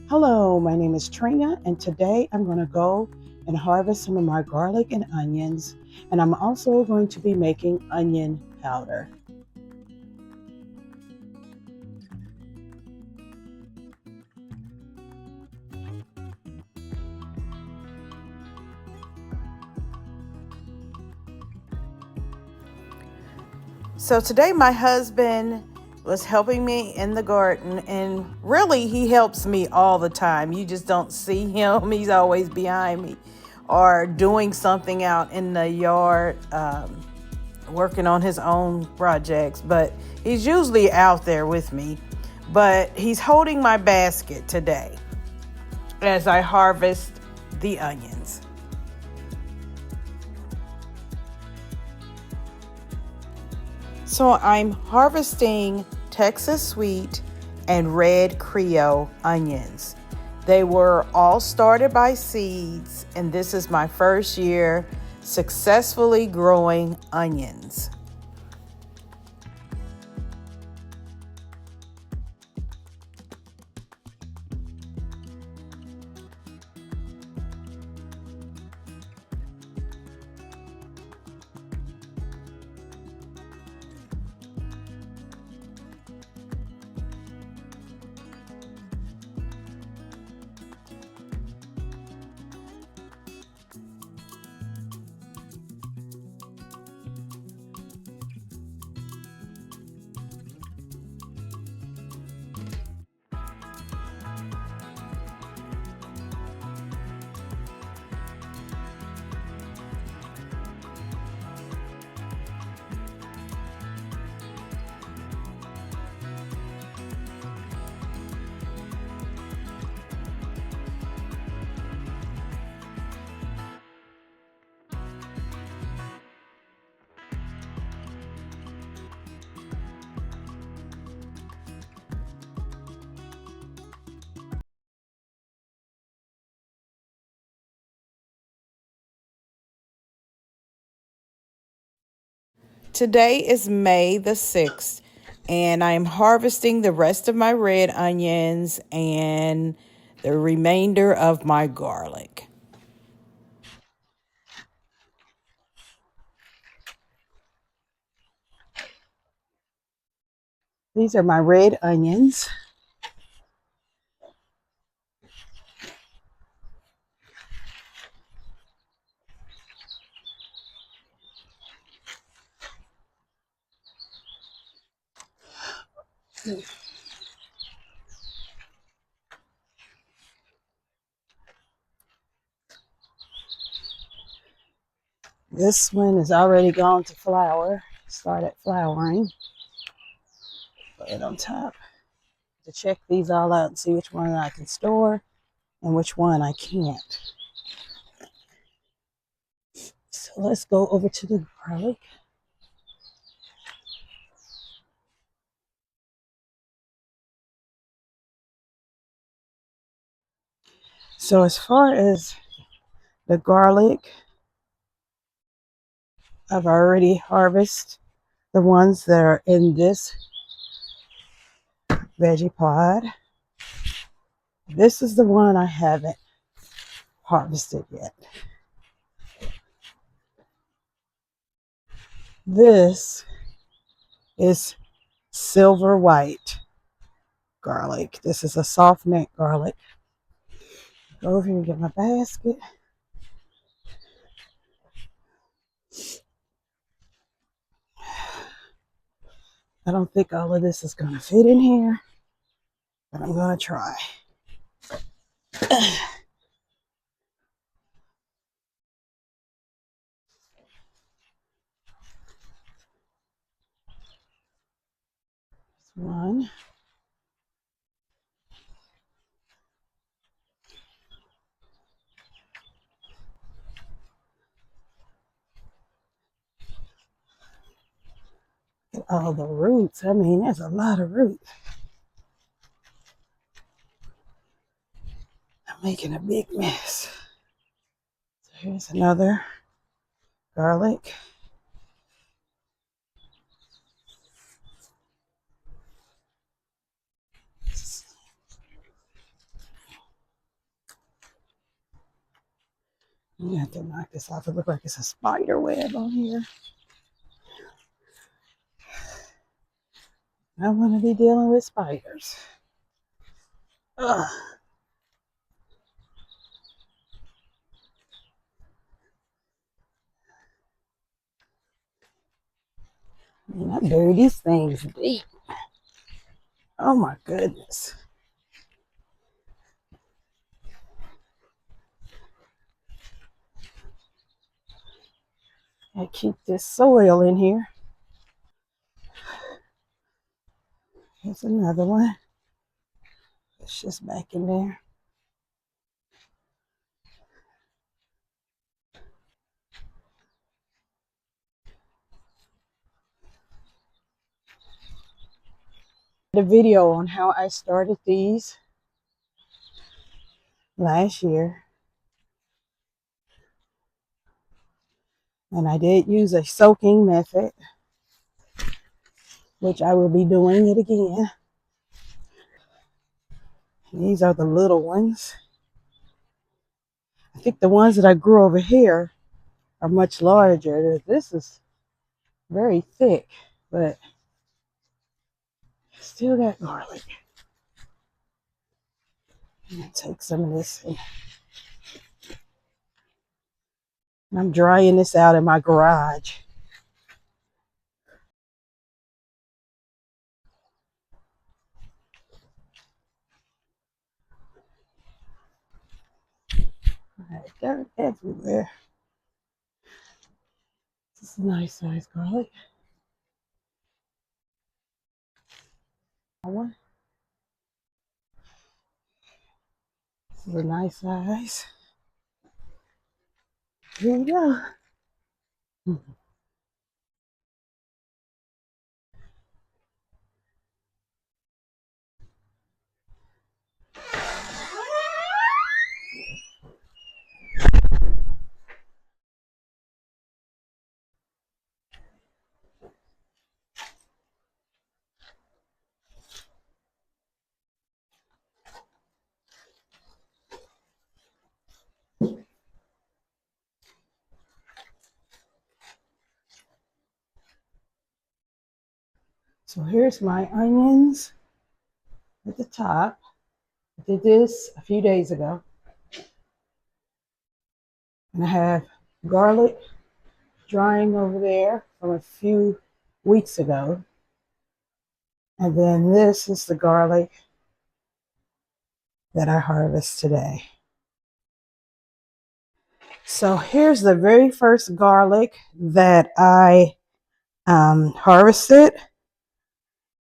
Hello, my name is Trina, and today I'm going to go and harvest some of my garlic and onions, and I'm also going to be making onion powder. So today my husband was helping me in the garden, and really he helps me all the time. You just don't see him. He's always behind me or doing something out in the yard, working on his own projects, but he's usually out there with me. But he's holding my basket today as I harvest the onions. So I'm harvesting Texas sweet and red creole onions. They were all started by seeds, and this is my first year successfully growing onions. Today is May the 6th, and I'm harvesting the rest of my red onions and the remainder of my garlic. These are my red onions. This one is already gone to flower, started flowering. Put it on top to check these all out and see which one I can store and which one I can't. So let's go over to the garlic. So as far as the garlic, I've already harvested the ones that are in this veggie pod. This is the one I haven't harvested yet. This is silver white garlic. This is a soft neck garlic. Go over here and get my basket. I don't think all of this is going to fit in here, but I'm going to try. One. All the roots. I mean, there's a lot of roots. I'm making a big mess. So here's another garlic. I have to knock this off. It looks like it's a spider web on here. I want to be dealing with spiders. Ugh. Man, I bury these things deep. Oh my goodness. I keep this soil in here. Here's another one. It's just back in there. The video on how I started these last year. And I did use a soaking method, which I will be doing it again. These are the little ones. I think the ones that I grew over here are much larger. This is very thick, but still got garlic. I'm gonna take some of this. I'm drying this out in my garage. Dirt everywhere. This is a nice size garlic. One. This is a nice size. Here we go. So here's my onions at the top. I did this a few days ago. And I have garlic drying over there from a few weeks ago. And then this is the garlic that I harvest today. So here's the very first garlic that I harvested.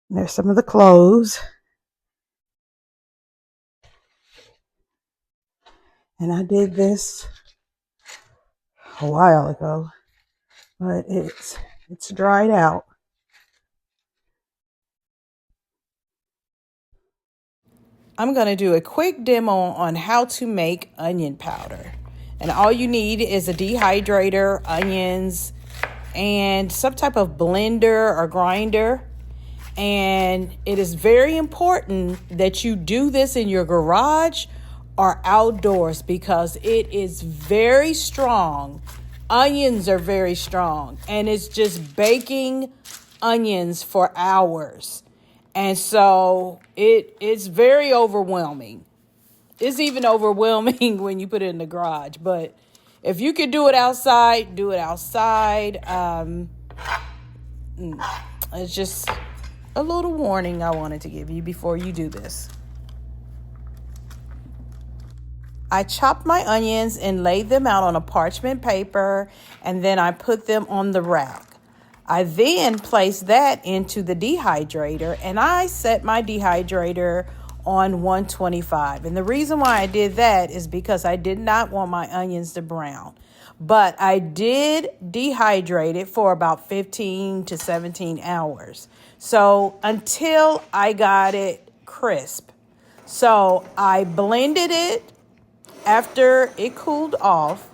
There's some of the cloves. And I did this a while ago, but it's dried out. I'm going to do a quick demo on how to make onion powder. And all you need is a dehydrator, onions, and some type of blender or grinder. And it is very important that you do this in your garage or outdoors because it is very strong. Onions are very strong, and it's just baking onions for hours. And so it's very overwhelming. It's even overwhelming when you put it in the garage. But if you could do it outside, do it outside. It's just a little warning I wanted to give you before you do this. I chopped my onions and laid them out on a parchment paper, and then I put them on the rack. I then placed that into the dehydrator, and I set my dehydrator on 125. And the reason why I did that is because I did not want my onions to brown. But I did dehydrate it for about 15 to 17 hours. So until I got it crisp. So I blended it after it cooled off.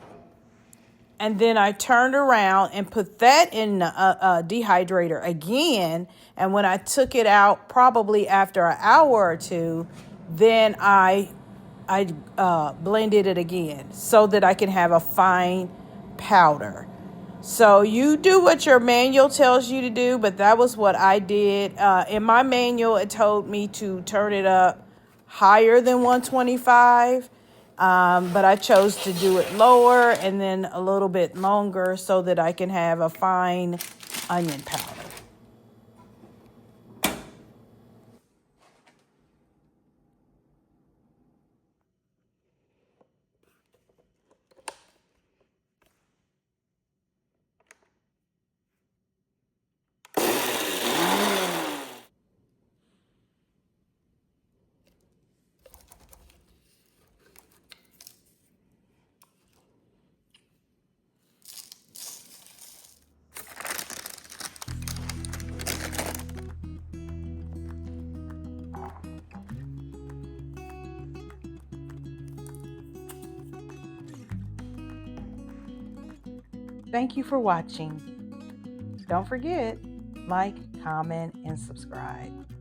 And then I turned around and put that in a dehydrator again. And when I took it out, probably after an hour or two, then I I blended it again so that I can have a fine powder. So you do what your manual tells you to do, but that was what I did. In my manual, it told me to turn it up higher than 125, but I chose to do it lower and then a little bit longer so that I can have a fine onion powder. Thank you for watching. Don't forget, like, comment, and subscribe.